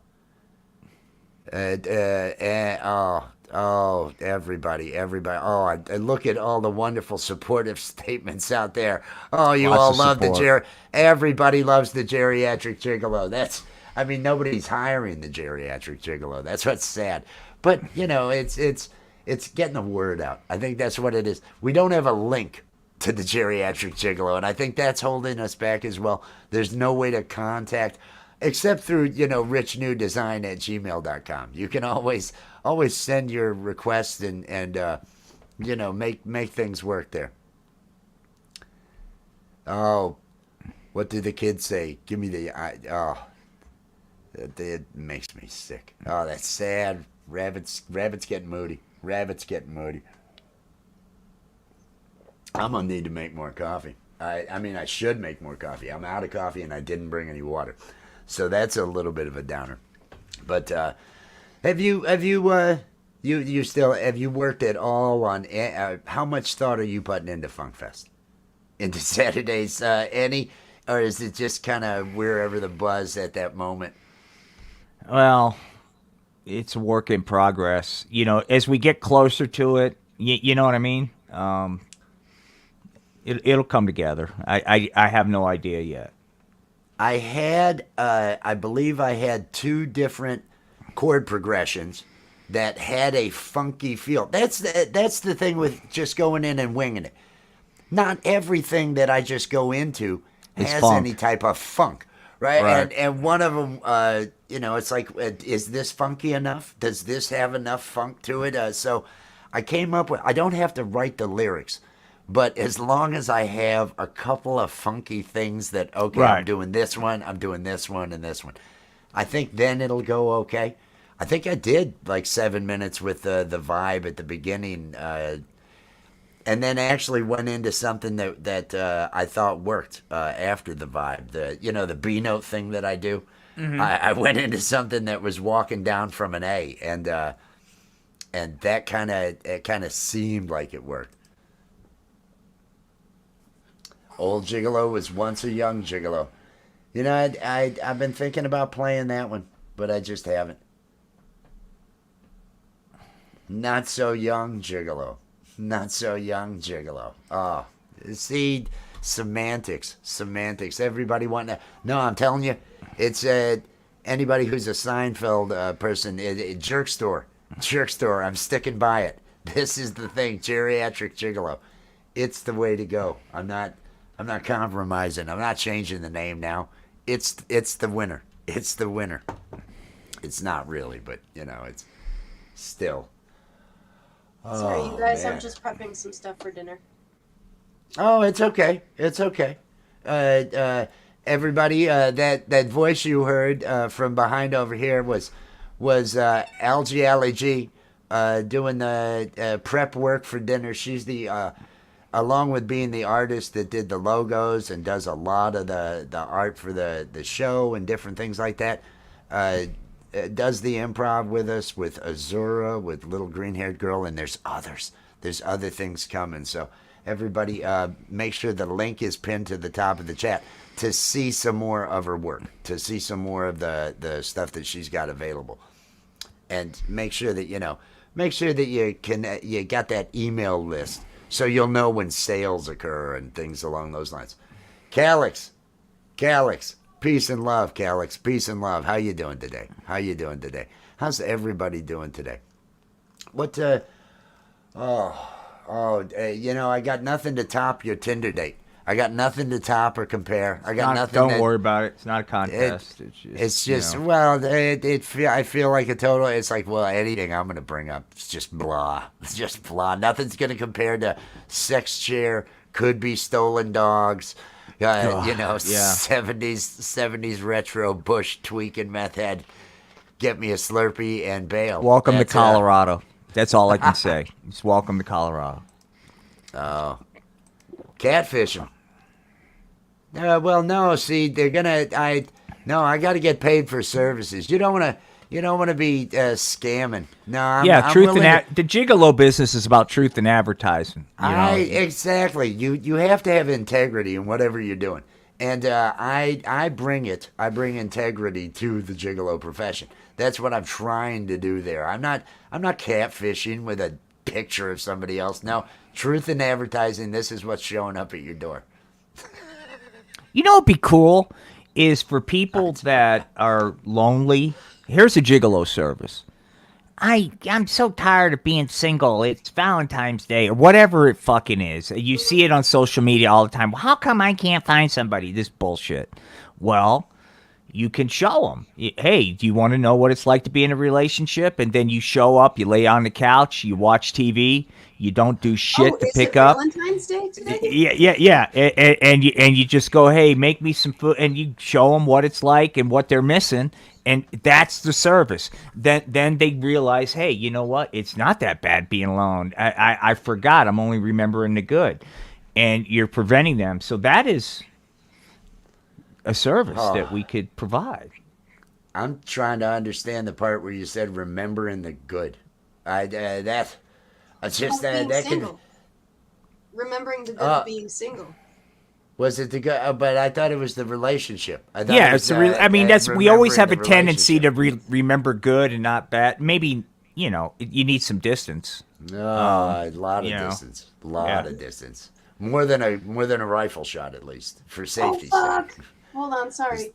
Speaker 1: everybody. Oh, I look at all the wonderful supportive statements out there. Oh, you
Speaker 3: Lots
Speaker 1: all
Speaker 3: of
Speaker 1: love
Speaker 3: support.
Speaker 1: everybody loves the geriatric gigolo. Nobody's hiring the geriatric gigolo. That's what's sad. But, it's getting the word out. I think that's what it is. We don't have a link to the geriatric gigolo, and I think that's holding us back as well. There's no way to contact except through, richnewdesign@gmail.com. You can always send your requests and make things work there. Oh, what do the kids say? Give me it makes me sick. Oh, that's sad. Rabbits getting moody. Rabbits getting moody. I'm gonna need to make more coffee. I should make more coffee. I'm out of coffee and I didn't bring any water, so that's a little bit of a downer. But have you worked at all on how much thought are you putting into Funk Fest, into Saturdays? Any, or is it just kind of wherever the buzz at that moment?
Speaker 3: Well, it's a work in progress. As we get closer to it, you know what I mean? It'll come together. I have no idea yet.
Speaker 1: I believe I had two different chord progressions that had a funky feel. That's the thing with just going in and winging it. Not everything that I just go into
Speaker 3: It's
Speaker 1: has
Speaker 3: funk.
Speaker 1: any type of funk, right?
Speaker 3: Right.
Speaker 1: And one of them, it's like, is this funky enough? Does this have enough funk to it? So I came up with. I don't have to write the lyrics. But as long as I have a couple of funky things that, okay, I'm
Speaker 3: Right.
Speaker 1: doing this one, I'm doing this one, and this one, I think then it'll go okay. I think I did like 7 minutes with the vibe at the beginning, and then actually went into something that I thought worked after the vibe. The B note thing that I do. I went into something that was walking down from an A, and that kind of seemed like it worked. Old Gigolo was once a young Gigolo. I've been thinking about playing that one, but I just haven't. Not so young Gigolo. Not so young Gigolo. Oh, see, semantics. Everybody want to. No, I'm telling you, it's anybody who's a Seinfeld person. Jerk store. I'm sticking by it. This is the thing. Geriatric Gigolo. It's the way to go. I'm not compromising. I'm not changing the name now. It's the winner. It's the winner. It's not really, but it's still.
Speaker 2: Sorry, you
Speaker 1: Oh,
Speaker 2: guys.
Speaker 1: man.
Speaker 2: I'm just prepping some stuff for dinner.
Speaker 1: Oh, it's okay. It's okay. Everybody, that voice you heard from behind over here was Algie Allie G doing the prep work for dinner. She's the along with being the artist that did the logos and does a lot of the art for the show and different things like that. Does the improv with us, with Azura, with Little Green Haired Girl, and there's others. There's other things coming. So everybody, make sure the link is pinned to the top of the chat to see some more of her work, to see some more of the stuff that she's got available, and make sure that you got that email list so you'll know when sales occur and things along those lines. Calix, peace and love, Calix, peace and love. How you doing today? How's everybody doing today? What? I got nothing to top your Tinder date. I got nothing to top or compare. I got nothing.
Speaker 3: Don't worry about it. It's not a contest.
Speaker 1: It's just
Speaker 3: you know.
Speaker 1: well, I feel like a total. It's like, well, anything I'm gonna bring up, it's just blah. It's just blah. Nothing's gonna compare to sex chair, could be stolen dogs.
Speaker 3: Yeah.
Speaker 1: 70s retro bush tweaking meth head. Get me a Slurpee and bail.
Speaker 3: Welcome to
Speaker 1: That's,
Speaker 3: Colorado. That's all I can say. It's welcome to Colorado.
Speaker 1: Catfishing. Well, no. See, they're gonna. I got to get paid for services. You don't want to. You don't want to be scamming. No, I'm
Speaker 3: truth
Speaker 1: willing
Speaker 3: and the gigolo business is about truth and advertising.
Speaker 1: Exactly. You have to have integrity in whatever you're doing, and I bring it. I bring integrity to the gigolo profession. That's what I'm trying to do there. I'm not catfishing with a picture of somebody else. No, truth in advertising. This is what's showing up at your door.
Speaker 3: You know what'd be cool is for people that are lonely. Here's a gigolo service. I'm so tired of being single. It's Valentine's Day or whatever it fucking is. You see it on social media all the time. Well, how come I can't find somebody? This bullshit. Well, you can show them. Hey, do you want to know what it's like to be in a relationship? And then you show up, you lay on the couch, you watch TV, you don't do shit to pick up.
Speaker 2: Valentine's Day today?
Speaker 3: Yeah. And you just go, hey, make me some food, and you show them what it's like and what they're missing, and that's the service. Then they realize, hey, you know what? It's not that bad being alone. I forgot. I'm only remembering the good, and you're preventing them. So that is a service that we could provide.
Speaker 1: I'm trying to understand the part where you said remembering the good. That
Speaker 2: Single. Remembering the good of being single.
Speaker 1: Was it the good? But I thought it was the relationship.
Speaker 3: It's that's we always have a tendency to remember good and not bad. Maybe you need some distance.
Speaker 1: No, a lot of distance. A lot of distance. More than a rifle shot, at least, for safety's sake.
Speaker 2: Hold on, sorry.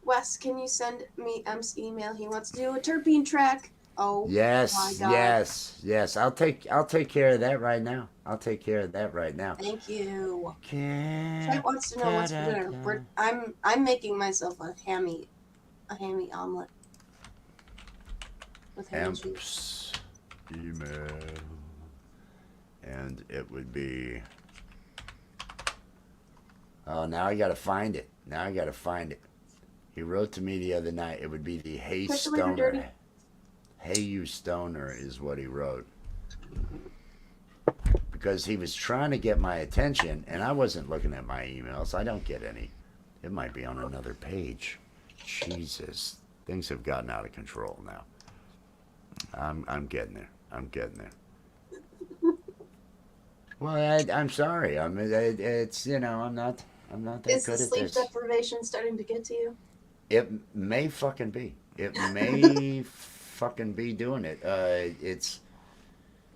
Speaker 2: Wes, can you send me M's email? He wants to do a terpene track. Oh,
Speaker 1: yes,
Speaker 2: my God.
Speaker 1: yes. I'll take care of that right now.
Speaker 2: Thank you. Trent wants to know what's for dinner. I'm making myself a hammy omelet with ham and cheese.
Speaker 1: Email, and it would be. Oh, now I gotta find it. He wrote to me the other night. It would be the Hey Stoner. Hey you stoner is what he wrote. Because he was trying to get my attention, and I wasn't looking at my emails. I don't get any. It might be on another page. Jesus, things have gotten out of control now. I'm getting there. Well, I'm sorry. It's I'm not that good at this.
Speaker 2: Is the sleep deprivation starting to get to you?
Speaker 1: It may fucking be. It may fucking be doing it.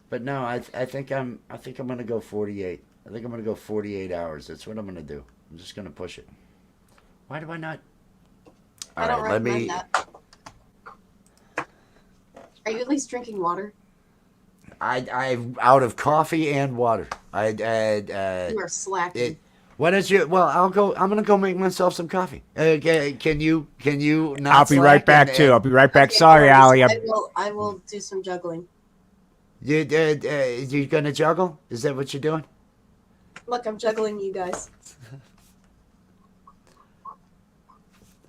Speaker 1: But no, I think I'm gonna go 48. I think I'm gonna go 48 hours. That's what I'm gonna do. I'm just gonna push it. Why do I not?
Speaker 2: I don't recommend that. Are you at least drinking water?
Speaker 1: I'm out of coffee and water.
Speaker 2: You are slacking.
Speaker 1: What is your? Well, I'm gonna go make myself some coffee. Can you not?
Speaker 3: I'll be right back too. I'll be right back. Okay, sorry, Allie.
Speaker 2: I will do some juggling.
Speaker 1: You gonna juggle? Is that what you're doing?
Speaker 2: Look, I'm juggling you guys.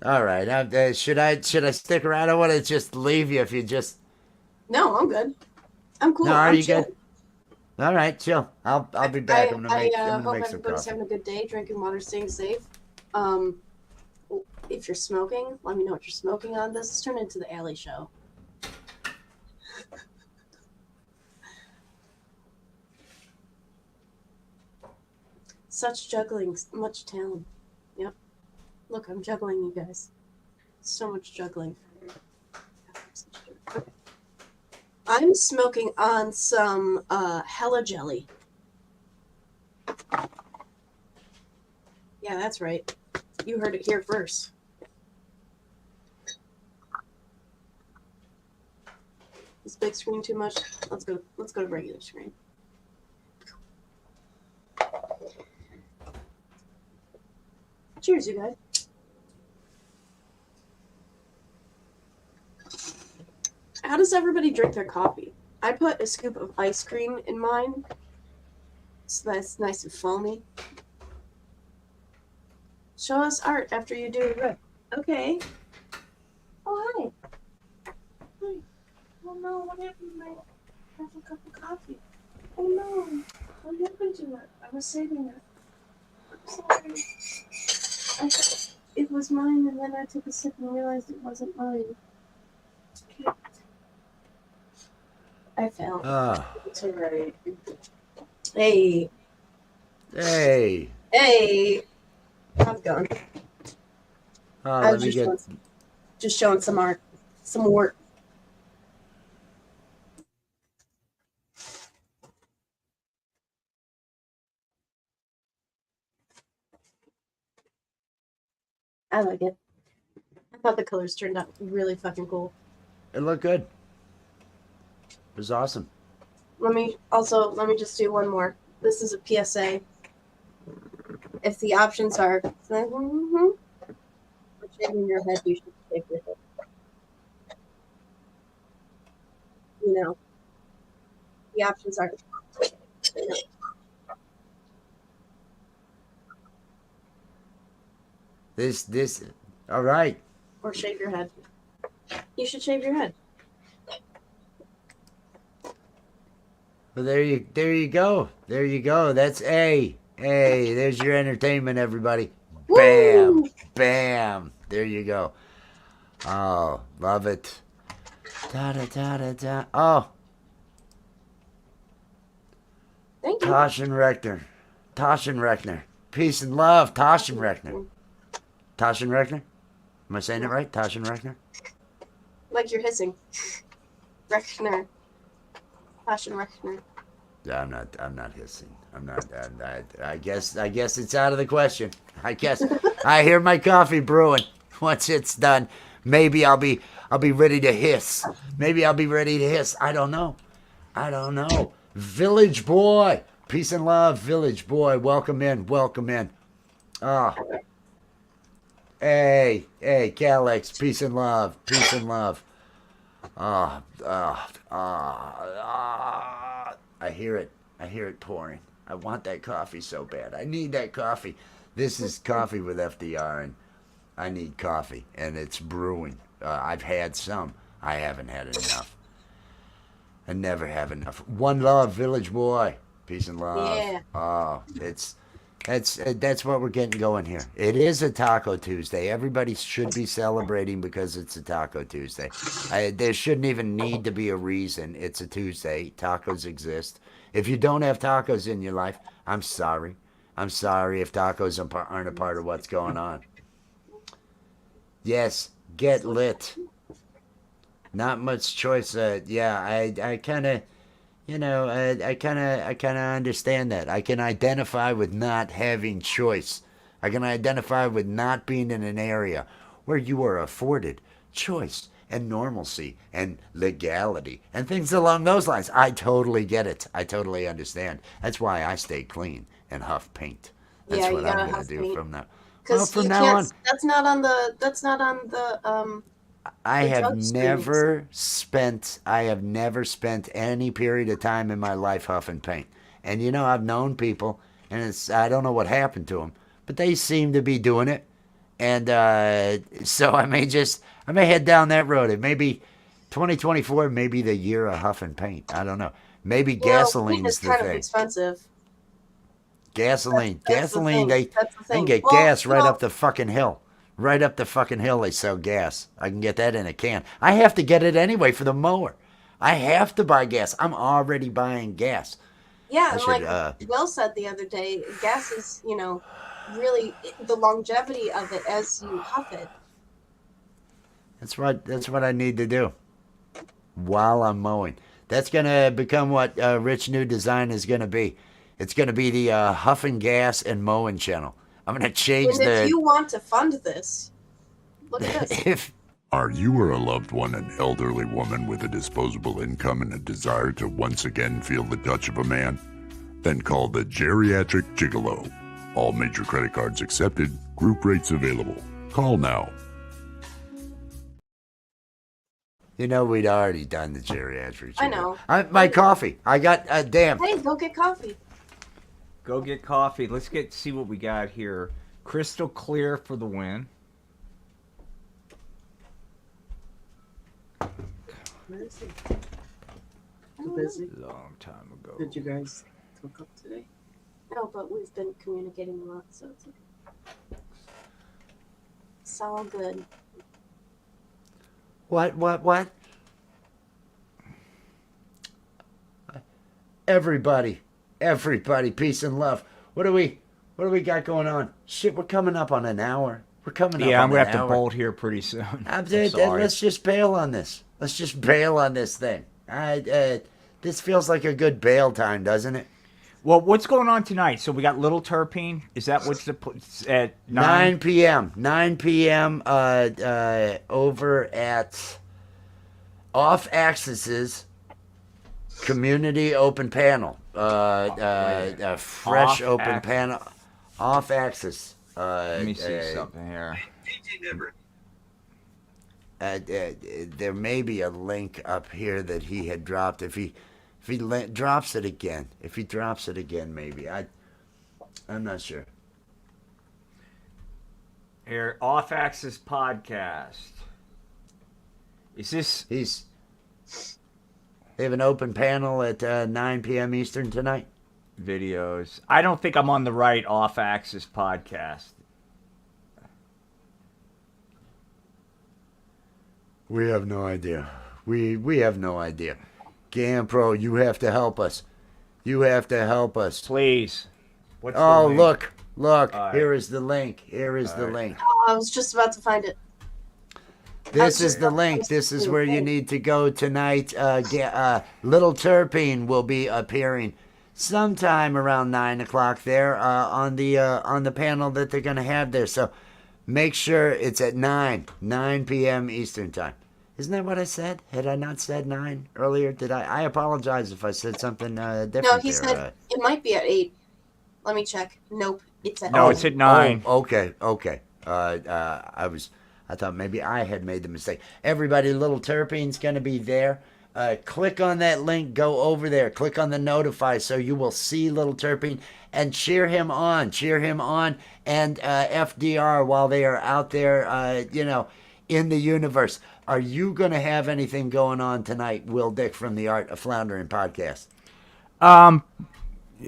Speaker 1: All right. Should I stick around? I want to just leave you if you just.
Speaker 2: No, I'm good. I'm cool.
Speaker 1: No, are you
Speaker 2: chill.
Speaker 1: good? All right, chill. I'll be back. I'm gonna make some
Speaker 2: everybody's
Speaker 1: coffee.
Speaker 2: having a good day, drinking water, staying safe. If you're smoking, let me know what you're smoking on. This has turned into the Alley Show. Such juggling, much talent. Yep. Look, I'm juggling you guys. So much juggling. Okay. I'm smoking on some Hella Jelly. Yeah, that's right. You heard it here first. Is big screen too much? Let's go to regular screen. Cheers, you guys. How does everybody drink their coffee? I put a scoop of ice cream in mine, so that's nice and foamy. Show us art after you do the rip. Okay. Oh, hi. Hi. Oh no, what happened to my half a cup of coffee? Oh no, what happened to it? I was saving it. I'm sorry. I thought it was mine, and then I took a sip and realized it wasn't mine. Okay. I fell. It's alright. Hey.
Speaker 1: Hey.
Speaker 2: Hey. How's it going? I
Speaker 1: Let
Speaker 2: was
Speaker 1: me get.
Speaker 2: just showing some art, some work. I like it. I thought the colors turned out really fucking cool.
Speaker 1: It looked good. It was awesome.
Speaker 2: Let me just do one more. This is a PSA. If the options are for shaving your head, you should shave your head. You know, the options are.
Speaker 1: This. All right.
Speaker 2: Or shave your head. You should shave your head.
Speaker 1: Well, there you go. There you go. That's A. Hey, there's your entertainment, everybody.
Speaker 2: Woo!
Speaker 1: Bam. Bam. There you go. Oh, love it. Da da da da da. Oh,
Speaker 2: Thank you.
Speaker 1: Taschenrechner. Peace and love, Taschenrechner. Taschenrechner? Am I saying it right? Taschenrechner?
Speaker 2: Like you're hissing. Rechner. Taschenrechner.
Speaker 1: Yeah, I'm not hissing. I guess it's out of the question. I guess I hear my coffee brewing. Once it's done, maybe I'll be ready to hiss. Maybe I'll be ready to hiss. I don't know. Village boy. Peace and love, village boy. Welcome in. Oh. Hey, Calyx. Peace and love. I hear it pouring. I want that coffee so bad. I need that coffee. This is coffee with FDR, and I need coffee, and it's brewing. I've had some. I haven't had enough. I never have enough. One love, village boy. Peace and love.
Speaker 2: Yeah.
Speaker 1: Oh, that's what we're getting going here. It is a Taco Tuesday. Everybody should be celebrating because it's a Taco Tuesday. There shouldn't even need to be a reason. It's a Tuesday. Tacos exist. If you don't have tacos in your life, I'm sorry. I'm sorry if tacos aren't a part of what's going on. Yes, get lit. Not much choice. Yeah, I kind of, I kind of understand that. I can identify with not having choice. I can identify with not being in an area where you are afforded choice and normalcy and legality and things along those lines. I totally get it. I totally understand. That's why I stay clean and huff paint. That's what I'm going to do from now.
Speaker 2: Because from now on, that's not on the.
Speaker 1: I have never spent any period of time in my life huffing paint. And I've known people, and I don't know what happened to them, but they seem to be doing it. And so I may head down that road. It may be 2024, maybe the year of huffing paint. I don't know. Maybe gasoline's the thing.
Speaker 2: Kind of expensive.
Speaker 1: Gasoline.
Speaker 2: That's
Speaker 1: Gasoline,
Speaker 2: the
Speaker 1: they can get gas right up the fucking hill. Right up the fucking hill they sell gas. I can get that in a can. I have to get it anyway for the mower. I have to buy gas. I'm already buying gas.
Speaker 2: Yeah, like Will said the other day, gas is, really the longevity of it as you huff it.
Speaker 1: That's what I need to do while I'm mowing. That's going to become what Rich New Design is going to be. It's going to be the huffing gas and mowing channel. I'm going to change
Speaker 2: if you want to fund this, look at this.
Speaker 4: Are you or a loved one an elderly woman with a disposable income and a desire to once again feel the touch of a man? Then call the Geriatric Gigolo. All major credit cards accepted, group rates available. Call now.
Speaker 1: You know, we'd already done the geriatric.
Speaker 2: I know.
Speaker 1: My coffee. I got, damn.
Speaker 2: Hey, go get coffee.
Speaker 3: Go get coffee. Let's see what we got here. Crystal clear for the win.
Speaker 5: Where is he? Too busy?
Speaker 3: Long time ago.
Speaker 5: Did you guys hook up today?
Speaker 2: No, but we've been communicating a lot, so it's okay. It's all good.
Speaker 1: What? Everybody, peace and love. What do we got going on? Shit, we're coming up on an hour. We're coming up.
Speaker 3: Yeah, I'm
Speaker 1: on
Speaker 3: gonna
Speaker 1: an
Speaker 3: have to
Speaker 1: hour.
Speaker 3: bolt here pretty soon.
Speaker 1: Sorry. Let's just bail on this. Let's just bail on this thing. This feels like a good bail time, doesn't it?
Speaker 3: Well, what's going on tonight? So we got Little Terpene. Is that what's at
Speaker 1: 9 p.m. 9 p.m. Over at Off Axis's community open panel. A fresh
Speaker 3: Off
Speaker 1: open
Speaker 3: Axis.
Speaker 1: panel. Off Axis.
Speaker 3: Let me see something here.
Speaker 1: There may be a link up here that he had dropped. If he drops it again, maybe I'm not sure.
Speaker 3: Here, Off Axis podcast. Is this?
Speaker 1: They have an open panel at 9 p.m. Eastern tonight.
Speaker 3: Videos. I don't think I'm on the right Off Axis podcast.
Speaker 1: We have no idea. We have no idea. GamPro, you have to help us.
Speaker 3: Please. What's the
Speaker 1: Oh,
Speaker 3: link?
Speaker 1: look.
Speaker 3: All right.
Speaker 1: Here is the link. The link.
Speaker 2: Oh, I was just about to find it.
Speaker 1: This is the link. This is where you need to go tonight. Little Terpene will be appearing sometime around 9 o'clock there on the panel that they're going to have there. So make sure it's at 9 p.m. Eastern time. Isn't that what I said? Had I not said 9 earlier? Did I? I apologize if I said something different.
Speaker 2: No, he
Speaker 1: there.
Speaker 2: said it might be at 8. Let me check. Nope, it's at
Speaker 3: No,
Speaker 2: 8.
Speaker 3: it's at 9.
Speaker 1: Oh, okay. I thought maybe I had made the mistake. Everybody, Little Terpene's going to be there. Click on that link. Go over there. Click on the notify so you will see Little Terpene and cheer him on. And FDR while they are out there, in the universe. Are you going to have anything going on tonight, Will Dick from the Art of Floundering podcast?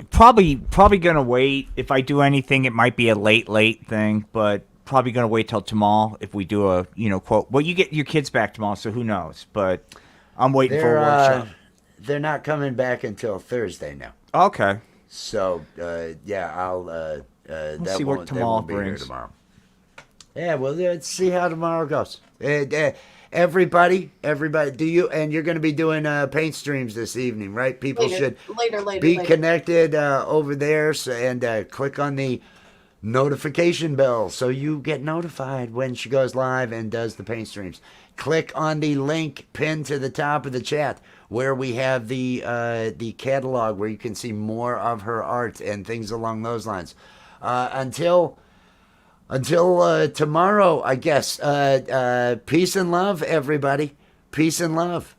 Speaker 3: Probably gonna wait. If I do anything, it might be a late thing, but probably gonna wait till tomorrow if we do a quote. Well, you get your kids back tomorrow, so who knows? But I'm waiting for a workshop.
Speaker 1: They're not coming back until Thursday now.
Speaker 3: Okay.
Speaker 1: So I'll
Speaker 3: We'll see what tomorrow brings.
Speaker 1: Tomorrow. Yeah, well, let's see how tomorrow goes. Everybody, do you? And you're going to be doing paint streams this evening, right? People should
Speaker 2: later.
Speaker 1: be connected over there, and click on the notification bell so you get notified when she goes live and does the paint streams. Click on the link pinned to the top of the chat where we have the catalog where you can see more of her art and things along those lines. Until tomorrow, I guess. Peace and love, everybody. Peace and love.